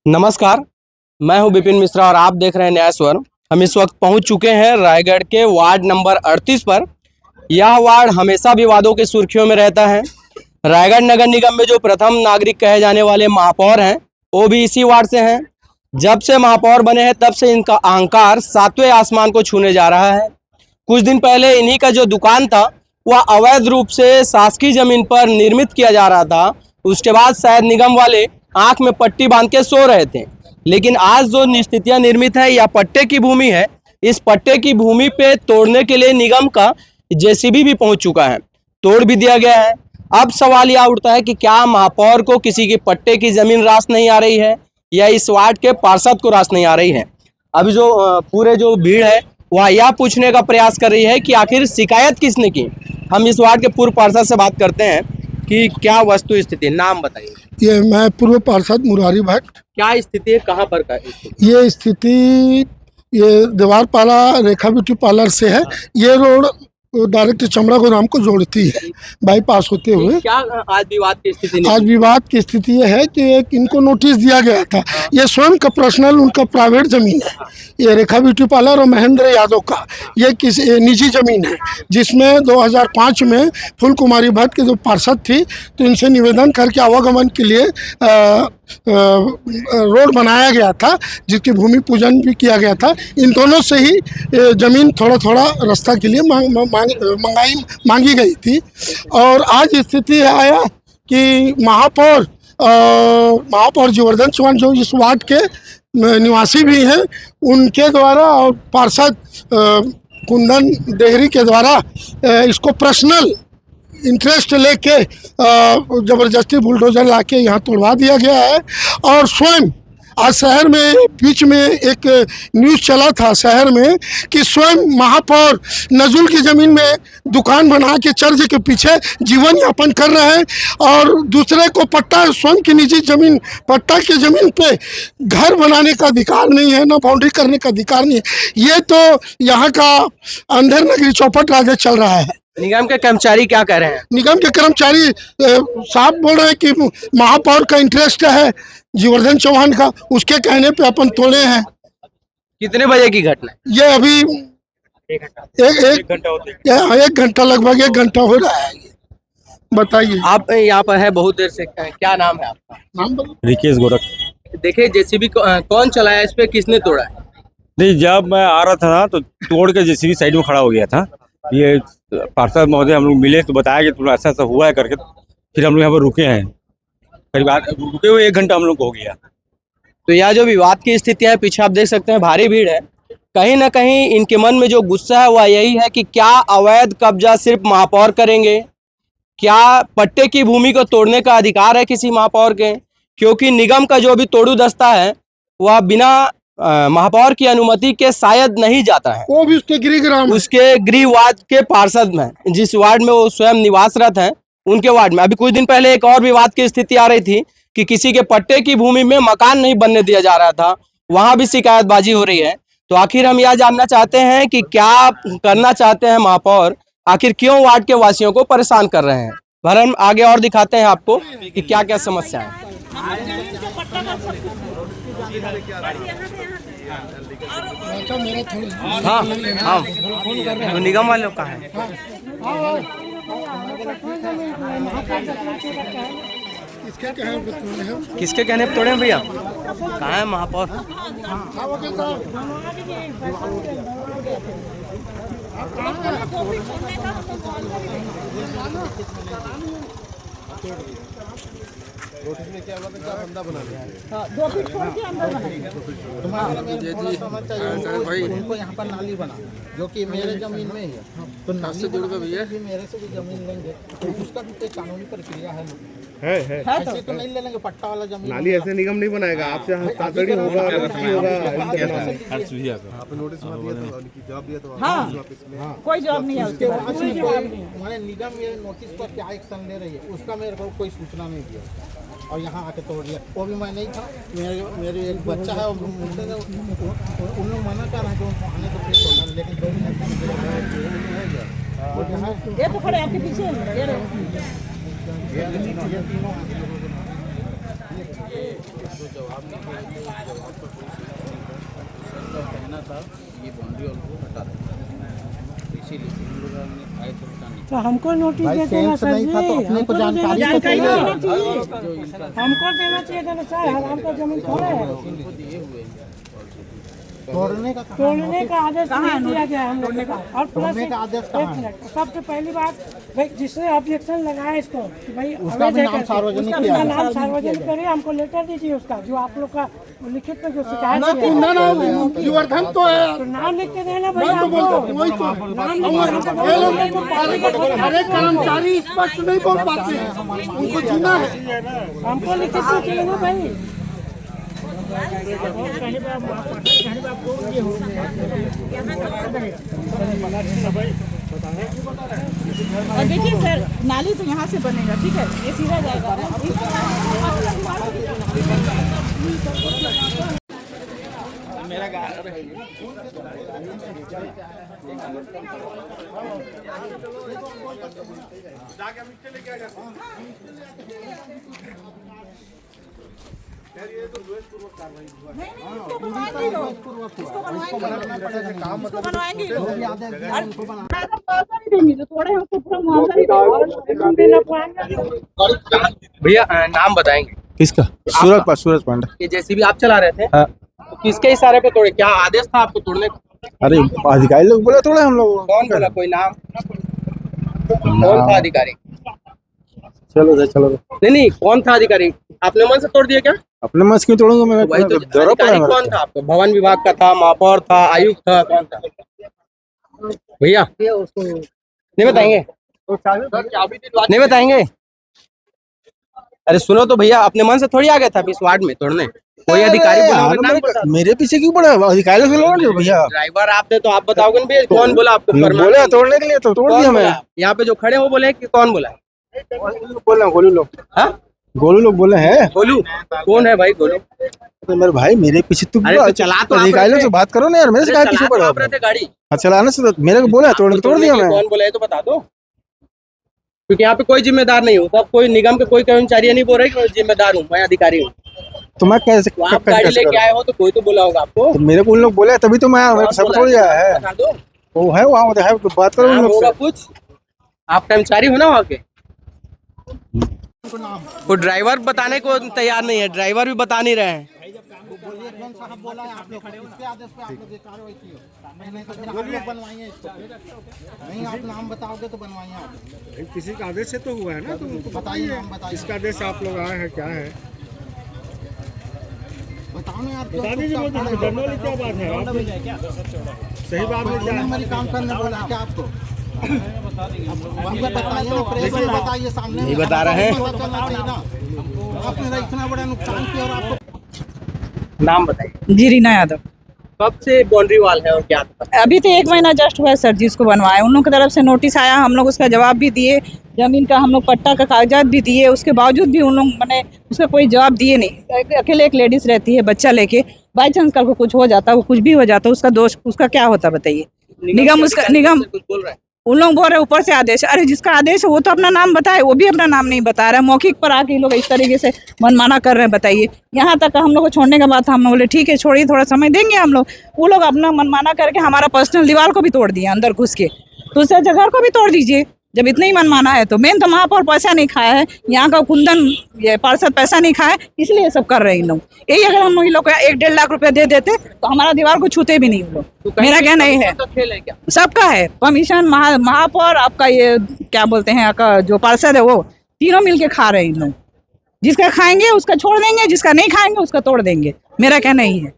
नमस्कार, मैं हूं विपिन मिश्रा और आप देख रहे हैं न्याय स्वर। हम इस वक्त पहुंच चुके हैं रायगढ़ के वार्ड नंबर 38 पर। यह वार्ड हमेशा विवादों की सुर्खियों में रहता है। रायगढ़ नगर निगम में जो प्रथम नागरिक कहे जाने वाले महापौर हैं, वो भी इसी वार्ड से हैं। जब से महापौर बने हैं तब से इनका अहंकार सातवें आसमान को छूने जा रहा है। कुछ दिन पहले इन्हीं का जो दुकान था वह अवैध रूप से शासकीय जमीन पर निर्मित किया जा रहा था। उसके बाद शायद निगम वाले आंख में पट्टी बांध के सो रहे थे, लेकिन आज जो स्थितियां निर्मित है या पट्टे की भूमि है, इस पट्टे की भूमि पे तोड़ने के लिए निगम का जेसीबी भी पहुंच चुका है, तोड़ भी दिया गया है। अब सवाल यह उठता है कि क्या महापौर को किसी की पट्टे की जमीन रास नहीं आ रही है या इस वार्ड के पार्षद को रास नहीं आ रही है। अभी जो पूरे जो भीड़ है वह यह पूछने का प्रयास कर रही है कि आखिर शिकायत किसने की। हम इस वार्ड के पूर्व पार्षद से बात करते हैं कि क्या वस्तु स्थिति, नाम बताइए। ये मैं पूर्व पार्षद मुरारी भट्ट। क्या स्थिति है, कहाँ पर का स्थिति? ये स्थिति ये देवारपाला रेखा ब्यूटी पार्लर से है। ये रोड डायरेक्ट चमड़ा गोदाम को जोड़ती है बाईपास होते हुए। क्या आज विवाद की स्थिति नहीं? आज विवाद की स्थिति ये है कि एक इनको नोटिस दिया गया था। ये स्वयं का पर्सनल उनका प्राइवेट जमीन है। ये रेखा ब्यूटी पार्लर और महेंद्र यादव का ये निजी जमीन है, जिसमें 2005 में फूल कुमारी भट्ट के जो पार्षद थी तो इनसे निवेदन करके आवागमन के लिए रोड बनाया गया था, जिसकी भूमि पूजन भी किया गया था। इन दोनों से ही जमीन थोड़ा थोड़ा रास्ता के लिए मांगी गई थी। और आज स्थिति आया कि महापौर जीवर्धन चौहान जो इस वार्ड के निवासी भी हैं, उनके द्वारा और पार्षद कुंदन देहरी के द्वारा इसको पर्सनल इंटरेस्ट लेके ज़बरदस्ती बुलडोजर लाके यहाँ तोड़वा दिया गया है। और स्वयं आज शहर में बीच में एक न्यूज़ चला था शहर में कि स्वयं महापौर नजुल की ज़मीन में दुकान बना के चर्च के पीछे जीवन यापन कर रहे हैं और दूसरे को पट्टा, स्वयं की निजी ज़मीन पट्टा की ज़मीन पे घर बनाने का अधिकार नहीं है, ना बाउंड्री करने का अधिकार नहीं है। ये तो यहाँ का अंधेर नगरी चौपट राज चल रहा है। निगम के कर्मचारी क्या कह रहे हैं? निगम के कर्मचारी साफ बोल रहे हैं कि महापौर का इंटरेस्ट है जीवर्धन चौहान का, उसके कहने पे अपन तोड़े हैं। कितने बजे की घटना है? ये अभी एक घंटा लगभग 1 घंटा हो रहा है। बताइए। आप यहाँ पर है बहुत देर से, क्या नाम है आपका? नाम बताइए। रिकेश गोरख। देखिए जेसीबी कौन चलाया, इस पे किसने तोड़ा है? नहीं, जब मैं आ रहा था ना तो तोड़ के जेसीबी साइड में खड़ा हो गया था। ये पार्षद महोदय हम लोग मिले तो बताया कि तुम ऐसा ऐसा हुआ है करके, फिर हम लोग यहाँ पर रुके हैं। करीब रुके हुए 1 घंटा हम लोग को हो गया। तो यह जो विवाद की स्थिति है, पीछे आप देख सकते हैं भारी भीड़ है। कहीं ना कहीं इनके मन में जो गुस्सा है वह यही है कि क्या अवैध कब्जा सिर्फ महापौर करेंगे? क्या पट्टे की भूमि को तोड़ने का अधिकार है किसी महापौर के? क्योंकि निगम का जो भी तोड़ू दस्ता है वह बिना महापौर की अनुमति के शायद नहीं जाता है। वो भी उसके गृह वार्ड के पार्षद में, जिस वार्ड में वो स्वयं निवासरत हैं, उनके वार्ड में अभी कुछ दिन पहले एक और विवाद की स्थिति आ रही थी कि किसी के पट्टे की भूमि में मकान नहीं बनने दिया जा रहा था, वहां भी शिकायतबाजी हो रही है। तो आखिर हम यह जानना चाहते हैं कि क्या करना चाहते हैं महापौर, आखिर क्यों वार्ड के वासियों को परेशान कर रहे हैं। भरम आगे और दिखाते हैं आपको कि क्या क्या समस्या है। हाँ हाँ, तो निगम वालों का है। किसके कहने पे तोड़े हैं भैया? कहाँ है महापौर? नोटिस में क्या हुआ था, क्या बंदा बना दिया? 2 फीट छोड़ के अंदर बनाएंगे। उनको यहाँ पर नाली बना जो कि मेरे जमीन में ही है, तो नाली से जुड़ गए भैया भी मेरे से भी जमीन लेंगे तो उसका भी कोई कानूनी प्रक्रिया है ऐसे तो नहीं ले लेंगे पट्टा वाला जमीन। नाली ऐसे निगम नहीं बनाएगा, आपसे हस्ताक्षर होगा, आप नोटिस जवाब दिया तो हाँ, कोई जवाब नहीं है उसके बाद। मैंने निगम ये नोटिस पर क्या एक्शन ले रही है उसका मेरे को कोई सूचना नहीं दिया और यहाँ आके तोड़ दिया। वो भी मैं नहीं था, मेरे एक बच्चा है, उन लोग मना कर रहे हैं कि उनको आने को फिर तोड़ना, लेकिन 2 मिनट ये तो खड़े आपके पीछे ये जवाब नहीं दिया तो जवाब का कोई सर का कहना था ये बाउंड्री वॉल को हटा दें, इसीलिए हम लोग आए थे बताने। तो हमको नोटिस भाई देते ना सेंस सर नहीं जी, था तो अपने को हमको जानकारी तो जानकारी चाहिए। देना चाहिए। जो इनका हमको देना चाहिए था ना सर, हमारे को जमीन थोड़ा है। उनको दिए हुए हैं तोड़ने का कहाँ तोड़ने का आदेश नहीं दिया गया हम लोग का। और प्लस तोड़ने का आदेश एक कहाँ है? मिनट, सबसे पहली बात भाई जिसने ऑब्जेक्शन लगाया इसको कि भाई उसका अवैध भी है नाम करके, सार्वजनिक उसका किया है। नाम सार्वजनिक करिए, हमको लेटर दीजिए उसका जो आप लोग का लिखित में जो शिकायत ना किया है। कुंदन और युवर्धन तो है। तो नाम लिख के देना भाई मैं तो बोलता हमको। हूँ, वही तो नाम लिख के ये लोग हर एक कर्मचारी स्पष्ट नहीं बोल पाते हैं, उनको जीना है। हमको लिखित में चाहिए ना भाई। और देखिए सर, नाली तो यहाँ से बनेगा, ठीक है, ये सीधा जाएगा। इसको बनवाएंगे लोग, इसको बनवाएंगे लोग। अरे पैसा नहीं देंगे, जो तोड़े हैं उसको पूरा मुआवजा नहीं देंगे। भैया नाम बताएंगे किसका? सूरज पांडा। कि जेसीबी आप चला रहे थे हाँ। तो किसके इशारे पे तोड़े, क्या आदेश था आपको तोड़ने का? अरे अधिकारी लोग बोले थोड़े हम लोग। कौन बोला, कोई नाम कौन था अधिकारी? चलो दे चलो। नहीं कौन था अधिकारी? आपने मन से तोड़ दिया क्या? अपने मन से क्यों तोड़ूंगा मैं? वही तो जरूरत पड़ा अधिकारी है कौन था आपको? भवन विभाग का था, महापौर था, आयुक्त था, कौन था भैया? नहीं बताएंगे? नहीं बताएंगे? अरे सुनो तो भैया, अपने मन से थोड़ी आ गया था 20 वार्ड में तोड़ने? कोई अधिकारी बोला होगा, नाम बता दो। मेरे पीछे क्यों पड़ा? अधिकारी से लड़ लो भैया। ड्राइवर आप थे तो आप बताओगे ना भैया, कौन बोला आपको? बोले तोड़ने के लिए तो तोड़ कौन दिया मैं। बोला? यहाँ पे जो खड़े हो बोले कि कौन बोला? बोल गोलू लोग। हाँ गोलू लोग बोले हैं। गोलू कौन है भाई? गोलू तो मेरे भाई मेरे पीछे तुम अरे तो चला तो आप अधिकारी लोग रहे से थे। बात करो ना यार, मेरे से अरे क्या चला पीछे तो पड़ा? आप रहे थे गाड़ी, हाँ चलाने से तो मेरे को बोला तोड़ तो तोड़ दिया के लिए मैं। कौन बोला है तो बता दो, क्योंकि यहाँ पे कोई जिम्मेदार नहीं हूँ, सब कोई निगम के कोई कर्मचारी नहीं बोल रहे कि मैं जिम्मेदार हूँ, मैं अधिकारी हूँ। तो मैं कैसे तो आप गाड़ी लेके आए हो तो कोई तो बोला होगा आपको। तो मेरे को उन लोग बोले तभी तो मैं आया, मेरे को सब कौन थोड़ी बोला? आया है। बता दो, वो है वहाँ है, तो बात करो उन नाम लोग होगा से। कुछ, आप कर्मचारी हो ना वहाँ के। वो ड्राइवर बताने को तैयार नहीं है, ड्राइवर भी बता नहीं रहे हैं। बोलिए कौन साहब बोला है आप लोग? किसके आदेश पे आप लोग ये कार्रवाई की हो? नहीं तो फिर आप लोग बनवाइए इसको। नहीं आप नाम बताओगे तो बनवाइए आप। किसी का आदेश से तो हुआ है ना, तो उनको बताइए नाम बताइए। किसका आदेश से आप लोग आए हैं, क्या है? बताओ ना यार। बता दीजिए मुझे, डरने वाली क्या बात है? सही बात है क्या? हमारी काम करने बोला है क्या आपको? हमको बताइए ना, प्रेस में बताइए सामने। नहीं बता रहे हैं। पता चलना चाहिए ना। आपने मेरा इतना बड़ा नुकसान किया और आपको नाम बताइए। जी रीना यादव। कब से बाउंड्री वॉल है और क्या था? अभी तो 1 महीना जस्ट हुआ है सर जी इसको बनवाए। उन लोगों की तरफ से नोटिस आया, हम लोग उसका जवाब भी दिए, जमीन का हम लोग पट्टा का कागजात भी दिए, उसके बावजूद भी उन लोग मैंने उसका कोई जवाब दिए नहीं। अकेले एक लेडीज रहती है बच्चा लेके, बाई चांस कल को कुछ हो जाता, वो कुछ भी हो जाता, उसका दोष उसका क्या होता बताइए? निगम उसका निगम कुछ बोल रहा है। उन लोग बोल रहे ऊपर से आदेश। अरे जिसका आदेश है वो तो अपना नाम बताए, वो भी अपना नाम नहीं बता रहा है। मौखिक पर आके ये लोग इस तरीके से मनमाना कर रहे हैं बताइए। यहाँ तक हम लोग को छोड़ने के बाद हम लोग बोले ठीक है छोड़िए, थोड़ा समय देंगे हम लोग। वो लोग अपना मनमाना करके हमारा पर्सनल दीवार को भी तोड़ दिया अंदर घुस के। तो उससे अच्छा घर को भी तोड़ दीजिए जब इतना ही मनमाना है तो। मेन तो महापौर पैसा नहीं खाया है, यहाँ का कुंदन ये पार्षद पैसा नहीं खाया, इसलिए सब कर रहे हैं इन लोग। यही अगर हम लोग 1-1.5 लाख रुपया दे देते तो हमारा दीवार को छूते भी नहीं वो लोग। मेरा क्या नहीं है, तो खेल है क्या? सबका है कमीशन। महापौर आपका ये क्या बोलते हैं आपका जो पार्षद है वो तीनों मिलके खा रहे हैं इन लोग। जिसका खाएंगे उसका छोड़ देंगे, जिसका नहीं खाएंगे उसका तोड़ देंगे। मेरा क्या नहीं है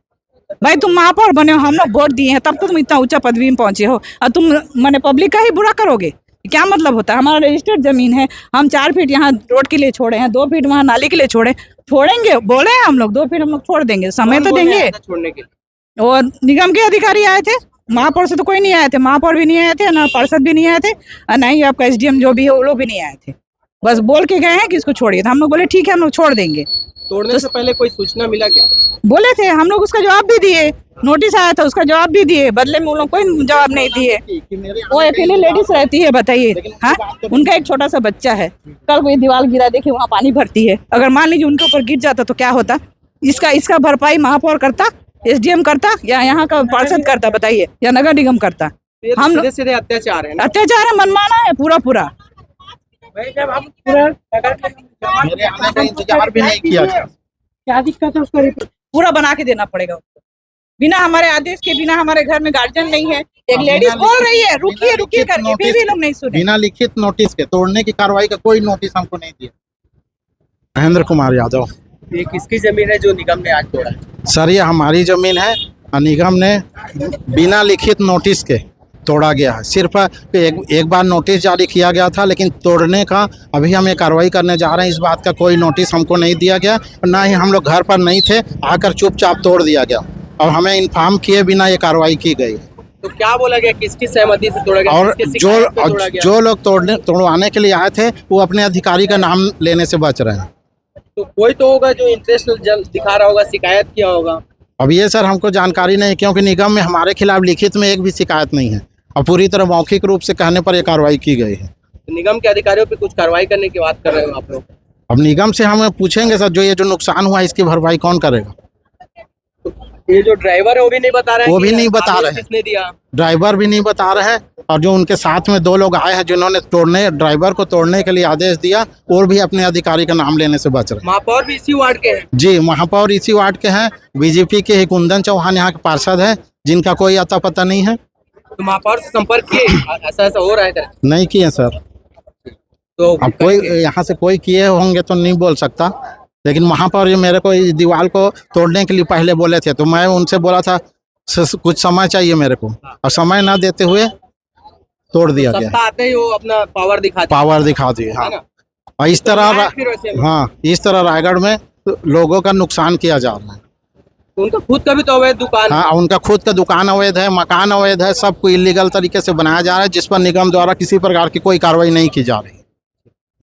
भाई, तुम महापौर बने हो, हम लोग वोट दिए हैं तब तो तुम इतना ऊंचा पदवी में पहुंचे हो और तुम मैंने पब्लिक का ही बुरा करोगे, क्या मतलब होता है? हमारा रजिस्टर्ड जमीन है, हम 4 फीट यहाँ रोड के लिए छोड़े हैं, 2 फीट वहाँ नाली के लिए छोड़ेंगे बोले हैं हम लोग, 2 फीट हम लोग छोड़ देंगे, समय तो देंगे। छोड़ने के लिए और निगम के अधिकारी आए थे, महापौर से तो कोई नहीं आए थे, महापौर भी नहीं आए थे, ना पार्षद भी नहीं आए थे, और ना ही आपका SDM जो भी है वो लोग भी नहीं आए थे। बस बोल के गए हैं कि इसको छोड़िए, तो हम लोग बोले ठीक है हम लोग छोड़ देंगे। तोड़ने से पहले कोई सूचना मिला क्या? बोले थे हम लोग, उसका जवाब भी दिए, नोटिस आया था उसका जवाब भी दिए, बदले में उन लोग कोई जवाब नहीं दिए। वो अकेले लेडीज रहती है बताइए, हाँ उनका एक छोटा सा बच्चा है, कल कोई दीवार गिरा देखिए वहाँ पानी भरती है, अगर मान लीजिए उनके ऊपर गिर जाता तो क्या होता? इसका इसका भरपाई महापौर करता, एसडीएम करता, या यहाँ का पार्षद करता, बताइए, या नगर निगम करता? हम सीधे सीधे अत्याचार है ना। अत्याचार है, मनमाना है पूरा पूरा। पूरा मेरे आने का इंतजार भी नहीं किया गया। क्या दिक्कत है उसका रिपोर्ट पूरा बना के देना पड़ेगा उसको। बिना हमारे आदेश के, बिना हमारे घर में गार्जियन नहीं है, एक लेडीज बोल रही है रुकिए रुकिए करके, फिर भी लोग नहीं सुने। बिना लिखित नोटिस के तोड़ने की कार्रवाई का कोई नोटिस हमको नहीं दिया। महेंद्र कुमार यादव। ये किसकी जमीन है जो निगम ने आज तोड़ा है? सर ये हमारी जमीन है और निगम ने बिना लिखित नोटिस के तोड़ा गया है। सिर्फ एक बार नोटिस जारी किया गया था, लेकिन तोड़ने का अभी हम ये कार्रवाई करने जा रहे हैं, इस बात का कोई नोटिस हमको नहीं दिया गया और ना ही हम लोग घर पर नहीं थे, आकर चुपचाप तोड़ दिया गया और हमें इन्फॉर्म किए बिना ये कार्रवाई की गई। तो क्या बोला गया, किसकी सहमति से तोड़ा गया? और किसके शिकायत पे तोड़ा गया? जो लोग तोड़वाने के लिए आए थे वो अपने अधिकारी का नाम लेने से बच रहे हैं। तो कोई तो होगा जो इंटरेस्ट दिखा रहा होगा, शिकायत किया होगा। अब ये सर हमको जानकारी नहीं, क्योंकि निगम में हमारे खिलाफ लिखित में एक भी शिकायत नहीं है और पूरी तरह मौखिक रूप से कहने पर यह कार्रवाई की गई है। तो निगम के अधिकारियों पे कुछ कार्रवाई करने की बात कर रहे हो आप लोग? अब निगम से हम पूछेंगे सर, जो नुकसान हुआ इसकी भरपाई कौन करेगा? ये जो ड्राइवर है वो भी नहीं बता रहे हैं वो कि भी नहीं बता आदेश रहे हैं। किसने दिया? ड्राइवर भी नहीं बता रहे हैं और जो उनके साथ में 2 लोग आए हैं जिन्होंने ड्राइवर को तोड़ने के लिए आदेश दिया, और भी अपने अधिकारी का नाम लेने से बच रहे हैं। महापौर भी इसी वार्ड के हैं? जी, महापौर इसी वार्ड के हैं, बीजेपी के ही कुंदन चौहान यहाँ के पार्षद हैं, जिनका कोई अता पता नहीं है। तो महापौर से संपर्क किए, ऐसा ऐसा हो रहा है करके? नहीं किए सर। तो अब कोई यहाँ से कोई किए होंगे तो नहीं बोल सकता, लेकिन महापौर जी मेरे को इस दीवार को तोड़ने के लिए पहले बोले थे, तो मैं उनसे बोला था कुछ समय चाहिए मेरे को, और समय ना देते हुए तोड़ दिया गया। सत्ता आते ही वो अपना पावर दिखा दिए। हाँ, है ना? और इस तरह फिर वैसे हाँ, इस तरह रायगढ़ में लोगों का नुकसान किया जा रहा है। उनका खुद का भी तो अवैध दुकान है। हाँ, उनका खुद का दुकान अवैध है, मकान अवैध है, सबको इलीगल तरीके से बनाया जा रहा है, जिस पर निगम द्वारा किसी प्रकार की कोई कार्रवाई नहीं की जा रही।